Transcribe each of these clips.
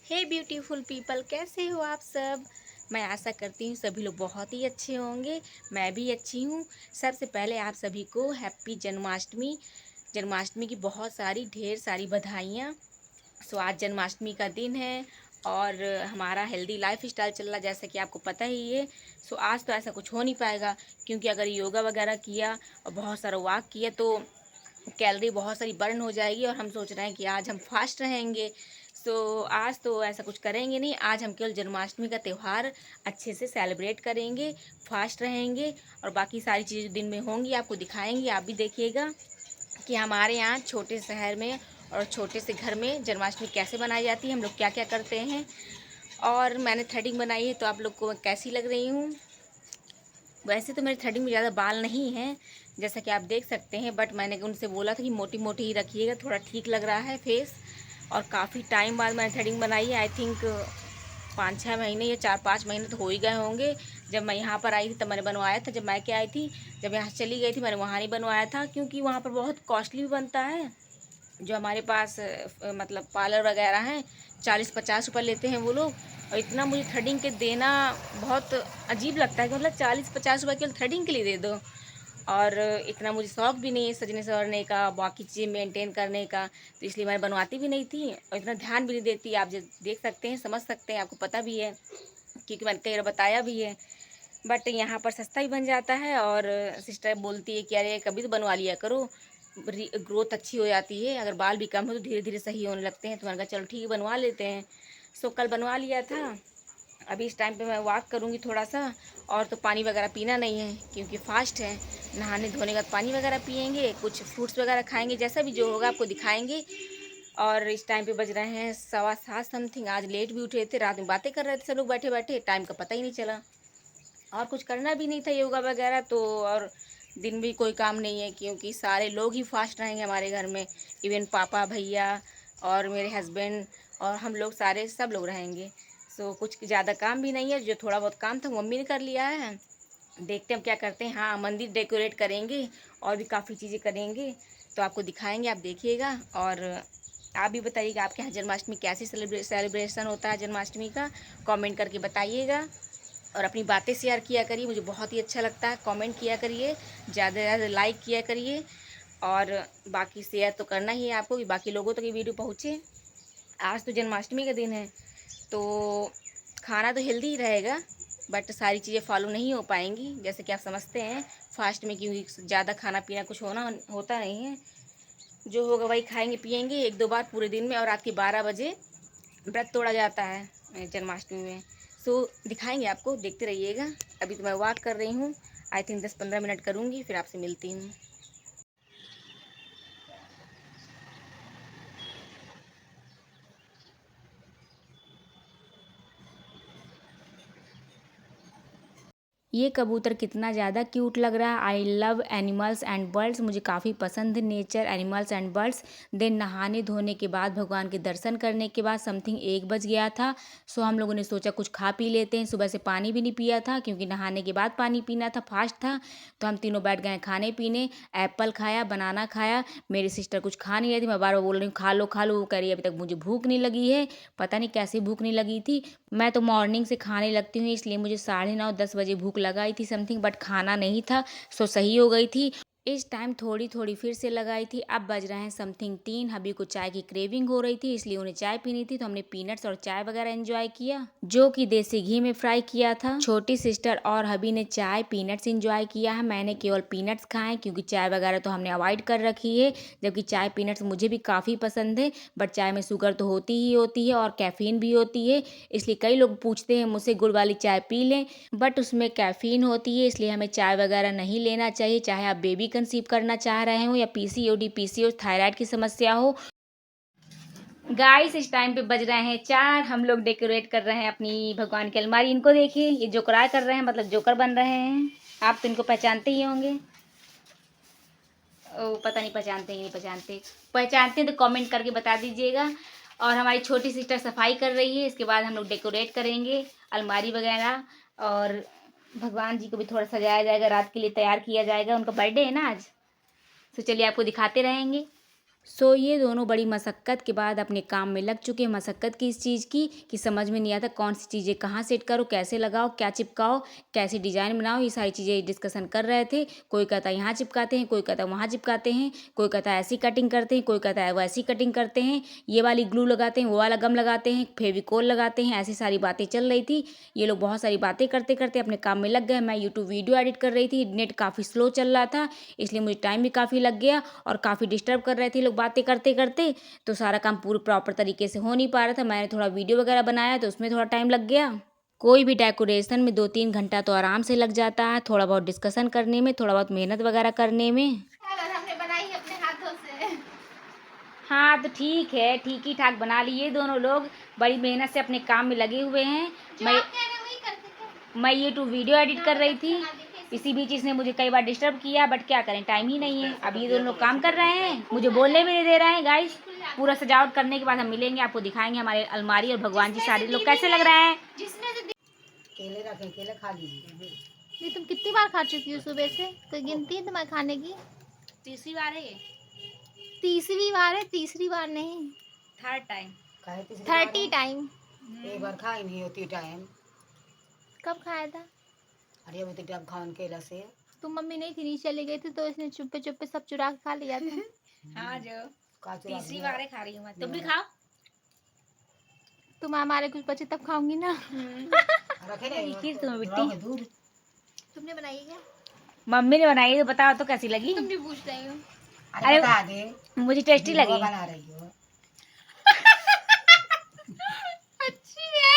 हे beautiful people, कैसे हो आप सब। मैं आशा करती हूँ सभी लोग बहुत ही अच्छे होंगे। मैं भी अच्छी हूँ। सबसे पहले आप सभी को हैप्पी जन्माष्टमी। जन्माष्टमी की बहुत सारी ढेर सारी बधाइयाँ। सो आज जन्माष्टमी का दिन है और हमारा हेल्दी लाइफ स्टाइल चल रहा, जैसा कि आपको पता ही है। सो आज तो ऐसा कुछ हो नहीं पाएगा, क्योंकि अगर योगा वगैरह किया और बहुत सारा वॉक किया तो कैलोरी बहुत सारी बर्न हो जाएगी, और हम सोच रहे हैं कि आज हम फास्ट रहेंगे। सो आज तो ऐसा कुछ करेंगे नहीं। आज हम केवल जन्माष्टमी का त्यौहार अच्छे से सेलिब्रेट करेंगे, फास्ट रहेंगे, और बाकी सारी चीज़ें दिन में होंगी आपको दिखाएंगे। आप भी देखिएगा कि हमारे यहाँ छोटे शहर में और छोटे से घर में जन्माष्टमी कैसे बनाई जाती है, हम लोग क्या क्या करते हैं। और मैंने थ्रेडिंग बनाई है, तो आप लोग को मैं कैसी लग रही हूँ। वैसे तो मेरे थ्रेडिंग में ज़्यादा बाल नहीं हैं, जैसा कि आप देख सकते हैं, बट मैंने उनसे बोला था कि मोटी मोटी ही रखिएगा, थोड़ा ठीक लग रहा है फेस। और काफ़ी टाइम बाद मैंने थ्रेडिंग बनाई है। आई थिंक 5-6 महीने या 4-5 महीने तो हो ही गए होंगे। जब मैं यहाँ पर आई थी तब मैंने बनवाया था, जब मैं क्या आई थी। जब यहाँ से चली गई थी मैंने वहाँ नहीं बनवाया था, क्योंकि वहाँ पर बहुत कॉस्टली भी बनता है। जो हमारे पास मतलब पार्लर वगैरह हैं, 40-50 रुपये लेते हैं वो लोग। और इतना मुझे थ्रेडिंग के देना बहुत अजीब लगता है कि मतलब 40-50 रुपये केवल थ्रेडिंग के लिए दे दो। और इतना मुझे शौक भी नहीं है सजने संवरने का, बाकी चीज़ें मेंटेन करने का, तो इसलिए मैं बनवाती भी नहीं थी और इतना ध्यान भी नहीं देती। आप जो देख सकते हैं, समझ सकते हैं, आपको पता भी है, क्योंकि मैंने कई बार बताया भी है। बट यहाँ पर सस्ता ही बन जाता है, और सिस्टर बोलती है कि अरे कभी तो बनवा लिया करो, ग्रोथ अच्छी हो जाती है। अगर बाल भी कम हो तो धीरे धीरे सही होने लगते हैं। तो मैंने कहा चलो ठीक है, बनवा लेते हैं। सो कल बनवा लिया था। अभी इस टाइम पे मैं वॉक करूँगी थोड़ा सा। और तो पानी वगैरह पीना नहीं है, क्योंकि फास्ट है। नहाने धोने के बाद पानी वगैरह पियेंगे, कुछ फ्रूट्स वगैरह खाएंगे, जैसा भी जो होगा आपको दिखाएंगे। और इस टाइम पे बज रहे हैं 7:15 समथिंग। आज लेट भी उठे थे, रात में बातें कर रहे थे सब लोग बैठे बैठे, टाइम का पता ही नहीं चला। और कुछ करना भी नहीं था योगा वगैरह तो। और दिन भी कोई काम नहीं है, क्योंकि सारे लोग ही फास्ट रहेंगे हमारे घर में। इवन पापा, भैया और मेरे हस्बैंड और हम लोग सारे सब लोग रहेंगे। सो कुछ ज़्यादा काम भी नहीं है। जो थोड़ा बहुत काम था मम्मी ने कर लिया है। देखते हैं हम क्या करते हैं। हाँ, मंदिर डेकोरेट करेंगे और भी काफ़ी चीज़ें करेंगे, तो आपको दिखाएंगे, आप देखिएगा। और आप भी बताइएगा आपके यहाँ जन्माष्टमी कैसे सेलिब्रेशन होता है जन्माष्टमी का, कमेंट करके बताइएगा। और अपनी बातें शेयर किया करिए, मुझे बहुत ही अच्छा लगता है। कमेंट किया करिए, ज़्यादा से ज़्यादा लाइक किया करिए। और बाकी शेयर तो करना ही है आपको, कि बाकी लोगों तक ये वीडियो पहुँचे। आज तो जन्माष्टमी का दिन है, तो खाना तो हेल्दी ही रहेगा, बट सारी चीज़ें फॉलो नहीं हो पाएंगी, जैसे कि आप समझते हैं फास्ट में, क्योंकि ज़्यादा खाना पीना कुछ होता नहीं है। जो होगा वही खाएंगे पिएंगे 1-2 बार पूरे दिन में, और रात के 12 बजे व्रत तोड़ा जाता है जन्माष्टमी में। सो दिखाएंगे आपको, देखते रहिएगा। अभी तो मैं वॉक कर रही हूँ, आई थिंक 10-15 मिनट करूँगी, फिर आपसे मिलती हूँ। ये कबूतर कितना ज़्यादा क्यूट लग रहा है। I love animals and birds, मुझे काफ़ी पसंद है nature, animals and birds. Then नहाने धोने के बाद, भगवान के दर्शन करने के बाद समथिंग 1 बज गया था। सो हम लोगों ने सोचा कुछ खा पी लेते हैं। सुबह से पानी भी नहीं पिया था, क्योंकि नहाने के बाद पानी पीना था, फास्ट था। तो हम तीनों बैठ गए खाने पीने। एप्पल खाया, बनाना खाया। मेरी सिस्टर कुछ खा नहीं रही थी, मैं बार बार बोल रही हूँ खा लो खा लो, वो कह रही है अभी तक मुझे भूख नहीं लगी है। पता नहीं कैसे भूख नहीं लगी थी। मैं तो मॉर्निंग से खाने लगती हूँ, इसलिए मुझे 9:30-10 बजे भूख लगाई थी समथिंग, बट खाना नहीं था। सो सही हो गई थी। इस टाइम थोड़ी थोड़ी फिर से लगाई थी। अब बज रहे हैं समथिंग 3। हबी को चाय की क्रेविंग हो रही थी, इसलिए उन्हें चाय पीनी थी, तो हमने पीनट्स और चाय वगैरह एंजॉय किया, जो कि देसी घी में फ्राई किया था। छोटी सिस्टर और हबी ने चाय पीनट्स एंजॉय किया है, मैंने केवल पीनट्स खाए, क्योंकि चाय वगैरह तो हमने अवॉइड कर रखी है। जबकि चाय पीनट्स मुझे भी काफ़ी पसंद है, बट चाय में शुगर तो होती ही होती है और कैफ़ीन भी होती है। इसलिए कई लोग पूछते हैं मुझसे गुड़ वाली चाय पी लें, बट उसमें कैफ़ीन होती है, इसलिए हमें चाय वगैरह नहीं लेना चाहिए, चाहे आप बेबी कंसीव करना चाह रहे हो या पीसीओडी, पीसीओएस, थायराइड की समस्या हो। गाइस, इस टाइम पे बज रहे हैं 4। हम लोग डेकोरेट कर रहे हैं अपनी भगवान की अलमारी। इनको देखिए, ये जोकराय कर रहे हैं, मतलब जोकर बन रहे हैं। आप तो इनको पहचानते ही होंगे। ओ, पता नहीं पहचानते ही नहीं पहचानते। पहचानते हैं तो कमेंट करके बता दीजिएगा। और हमारी छोटी सिस्टर सफाई कर रही है, इसके बाद हम लोग डेकोरेट करेंगे अलमारी वगैरह। और भगवान जी को भी थोड़ा सजाया जाएगा, रात के लिए तैयार किया जाएगा, उनका बर्थडे है ना आज। तो चलिए आपको दिखाते रहेंगे। ये दोनों बड़ी मशक्क़त के बाद अपने काम में लग चुके हैं। मशक्क़त की इस चीज़ की कि समझ में नहीं आता कौन सी चीज़ें कहाँ सेट करो, कैसे लगाओ, क्या चिपकाओ, कैसी डिज़ाइन बनाओ, ये सारी चीज़ें डिस्कशन कर रहे थे। कोई कहता है यहाँ चिपकाते हैं, कोई कहता है वहाँ चिपकाते हैं, कोई कहता है ऐसी कटिंग करते हैं, कोई कहता है वैसी कटिंग करते हैं, ये वाली ग्लू लगाते हैं, वो वाला गम लगाते हैं, फेविकोल लगाते हैं, ऐसी सारी बातें चल रही थी। ये लोग बहुत सारी बातें करते करते अपने काम में लग गए। मैं यूट्यूब वीडियो एडिट कर रही थी, नेट काफ़ी स्लो चल रहा था, इसलिए मुझे टाइम भी काफ़ी लग गया और काफ़ी डिस्टर्ब कर रहे थे लोग बातें करते करते, तो सारा काम पूरे प्रॉपर तरीके से हो नहीं पा रहा था। मैंने थोड़ा वीडियो वगैरह बनाया तो उसमें थोड़ा टाइम लग गया। कोई भी डेकोरेशन में 2-3 घंटा तो आराम से लग जाता है, थोड़ा बहुत डिस्कशन करने में, थोड़ा बहुत मेहनत वगैरह करने में। हमने बनाई है अपने हाथों से। हाँ तो ठीक है, ठीक ही ठाक बना लिए दोनों लोग, बड़ी मेहनत से अपने काम में लगे हुए हैं। मैं यूट्यूब वीडियो एडिट कर रही थी, इसी बीच इसने मुझे कई बार डिस्टर्ब किया, बट क्या करें, टाइम ही नहीं है। अब ये दोनों लोग काम कर रहे हैं, मुझे बोलने भी नहीं दे रहे हैं। गाइस, पूरा सजावट करने के बाद हम मिलेंगे, आपको दिखाएंगे हमारे अलमारी और भगवान जी सारे लोग कैसे लग रहे हैं। केले रखे, केले खा लीजिए। ये तुम कितनी बार खा चुकी हो सुबह से? कोई गिनती है तुम्हारे खाने की? तीसरी बार है ये। तीसरी बार है? तीसरी बार नहीं, थर्ड टाइम। 30 टाइम। एक बार खाई नहीं होती टाइम। कब खाया था? अरे अभी तो टाइम खान केला से तुम मम्मी नहीं थी, नीचे चली गई थी, तो इसने चुप्पे चुप्पे सब चुरा के खा लिया था। हाँ जो का चुरा तीसरी लिया। बार खा रही हूँ मैं, तुम भी खाओ। तुम हमारे कुछ बचे तब खाऊंगी ना। रखे नहीं खीर तुम्हें रखे बिट्टी दूध। तुमने बनाई है क्या? मम्मी ने बनाई है, तो बताओ तो कैसी लगी। तुम भी पूछ रही हो। अरे बता दे, मुझे टेस्टी वीडियो लगी। बना रही हो। अच्छी है।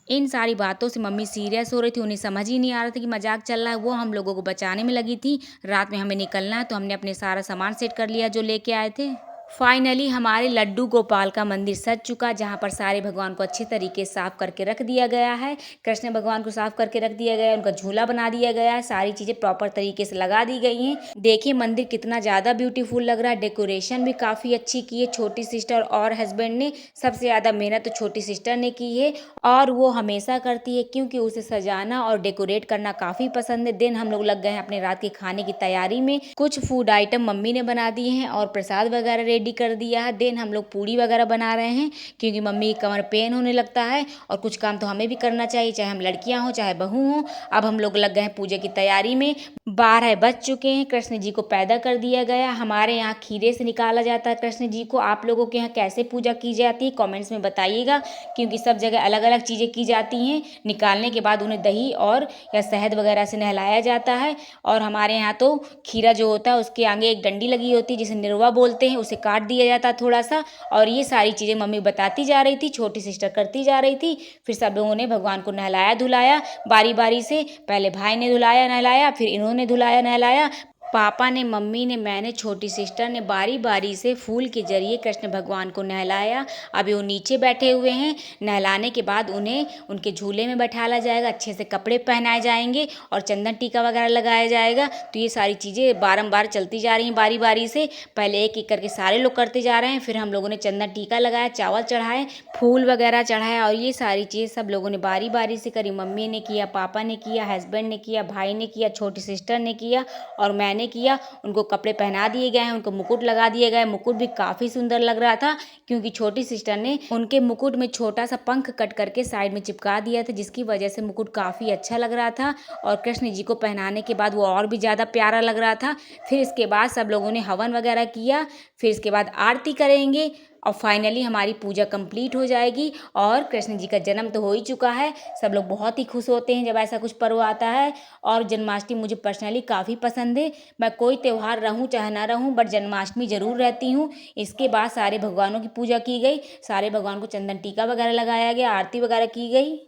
इन सारी बातों से मम्मी सीरियस हो रही थी, उन्हें समझ ही नहीं आ रहा था कि मजाक चल रहा है। वो हम लोगों को बचाने में लगी थी। रात में हमें निकलना है, तो हमने अपने सारा सामान सेट कर लिया जो लेके आए थे। फाइनली हमारे लड्डू गोपाल का मंदिर सज चुका, जहाँ पर सारे भगवान को अच्छे तरीके से साफ करके रख दिया गया है। कृष्ण भगवान को साफ करके रख दिया गया है, उनका झूला बना दिया गया है, सारी चीज़ें प्रॉपर तरीके से लगा दी गई हैं। देखिए मंदिर कितना ज़्यादा ब्यूटीफुल लग रहा है, डेकोरेशन भी काफ़ी अच्छी की है छोटी सिस्टर और हस्बैंड ने। सबसे ज़्यादा मेहनत तो छोटी सिस्टर ने की है, और वो हमेशा करती है, क्योंकि उसे सजाना और डेकोरेट करना काफ़ी पसंद है। दिन हम लोग लग गए हैं अपने रात के खाने की तैयारी में। कुछ फूड आइटम मम्मी ने बना दिए हैं और प्रसाद वगैरह रेडी कर दिया है। देन हम लोग पूड़ी वगैरह बना रहे हैं, क्योंकि मम्मी की कमर पेन होने लगता है, और कुछ काम तो हमें भी करना चाहिए, चाहे हम लड़कियां हों चाहे बहू हों। अब हम लोग लग गए हैं पूजा की तैयारी में। 12 बज चुके हैं। कृष्ण जी को पैदा कर दिया गया। हमारे यहाँ खीरे से निकाला जाता है कृष्ण जी को। आप लोगों के यहाँ कैसे पूजा की जाती है कॉमेंट्स में बताइएगा, क्योंकि सब जगह अलग अलग चीज़ें की जाती हैं। निकालने के बाद उन्हें दही और या शहद वगैरह से नहलाया जाता है। और हमारे यहाँ तो खीरा जो होता है उसके आगे एक डंडी लगी होती है जिसे निरवा बोलते हैं, उसे काट दिया जाता है थोड़ा सा। और ये सारी चीज़ें मम्मी बताती जा रही थी, छोटी सिस्टर करती जा रही थी। फिर सब लोगों ने भगवान को नहलाया धुलाया बारी बारी से। पहले भाई ने धुलाया नहलाया, फिर इन्होंने धुलाया नहलाया। पापा ने, मम्मी ने, मैंने, छोटी सिस्टर ने बारी बारी से फूल के जरिए कृष्ण भगवान को नहलाया। अभी वो नीचे बैठे हुए हैं। नहलाने के बाद उन्हें उनके झूले में बैठाला जाएगा, अच्छे से कपड़े पहनाए जाएंगे और चंदन टीका वगैरह लगाया जाएगा। तो ये सारी चीज़ें बारंबार चलती जा रही हैं बारी बारी से। पहले एक एक करके सारे लोग करते जा रहे हैं, फिर हम लोगों ने चंदन टीका लगाया, चावल चढ़ाए, फूल वगैरह चढ़ाया, और ये सारी चीज़ सब लोगों ने बारी बारी से करी। मम्मी ने किया, पापा ने किया, हस्बैंड ने किया, भाई ने किया, छोटी सिस्टर ने किया और मैंने किया। उनको कपड़े पहना दिए गए हैं, उनको मुकुट लगा दिए गए। मुकुट भी काफ़ी सुंदर लग रहा था, क्योंकि छोटी सिस्टर ने उनके मुकुट में छोटा सा पंख कट करके साइड में चिपका दिया था, जिसकी वजह से मुकुट काफ़ी अच्छा लग रहा था। और कृष्ण जी को पहनाने के बाद वो और भी ज़्यादा प्यारा लग रहा था। फिर इसके बाद सब लोगों ने हवन वगैरह किया, फिर इसके बाद आरती करेंगे और फाइनली हमारी पूजा कंप्लीट हो जाएगी। और कृष्ण जी का जन्म तो हो ही चुका है। सब लोग बहुत ही खुश होते हैं जब ऐसा कुछ पर्व आता है। और जन्माष्टमी मुझे पर्सनली काफ़ी पसंद है। मैं कोई त्यौहार रहूं चाहे ना रहूं, बट जन्माष्टमी ज़रूर रहती हूं। इसके बाद सारे भगवानों की पूजा की गई, सारे भगवान को चंदन टीका वगैरह लगाया गया, आरती वगैरह की गई।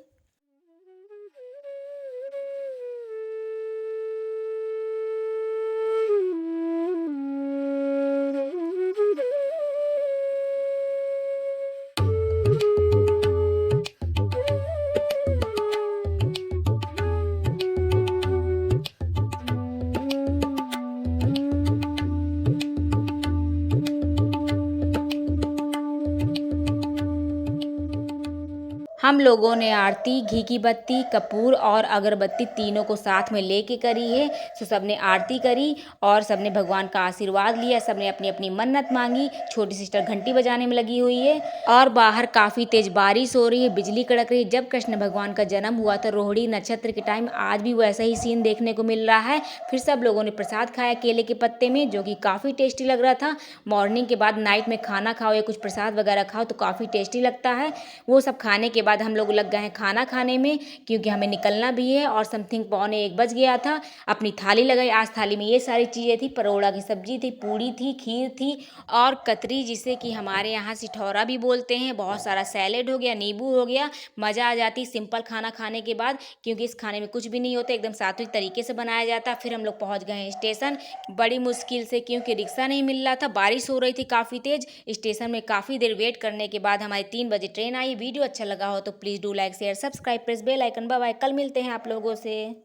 हम लोगों ने आरती घी की बत्ती, कपूर और अगरबत्ती तीनों को साथ में लेके करी है। तो सबने आरती करी और सबने भगवान का आशीर्वाद लिया। सबने अपनी अपनी मन्नत मांगी। छोटी सिस्टर घंटी बजाने में लगी हुई है और बाहर काफ़ी तेज बारिश हो रही है, बिजली कड़क रही है। जब कृष्ण भगवान का जन्म हुआ था रोहिणी नक्षत्र के टाइम, आज भी वैसा ही सीन देखने को मिल रहा है। फिर सब लोगों ने प्रसाद खाया केले के पत्ते में, जो कि काफ़ी टेस्टी लग रहा था। मॉर्निंग के बाद नाइट में खाना खाओ या कुछ प्रसाद वगैरह खाओ तो काफ़ी टेस्टी लगता है। वो सब खाने के बाद हम लोग लग गए हैं खाना खाने में, क्योंकि हमें निकलना भी है और समथिंग 12:45 बज गया था। अपनी थाली लगाई। आज थाली में ये सारी चीज़ें थी, परोड़ा की सब्जी थी, पूड़ी थी, खीर थी और कतरी, जिसे कि हमारे यहाँ सिठौरा भी बोलते हैं। बहुत सारा सैलेड हो गया, नींबू हो गया। मज़ा आ जाती सिंपल खाना खाने के बाद, क्योंकि इस खाने में कुछ भी नहीं होता, एकदम सात्विक तरीके से बनाया जाता। फिर हम लोग पहुँच गए हैं स्टेशन, बड़ी मुश्किल से, क्योंकि रिक्शा नहीं मिल रहा था, बारिश हो रही थी काफ़ी तेज़। स्टेशन में काफ़ी देर वेट करने के बाद हमारी 3 बजे ट्रेन आई। वीडियो अच्छा लगा हो तो please do like share subscribe press bell icon. Bye bye, कल मिलते हैं आप लोगों से।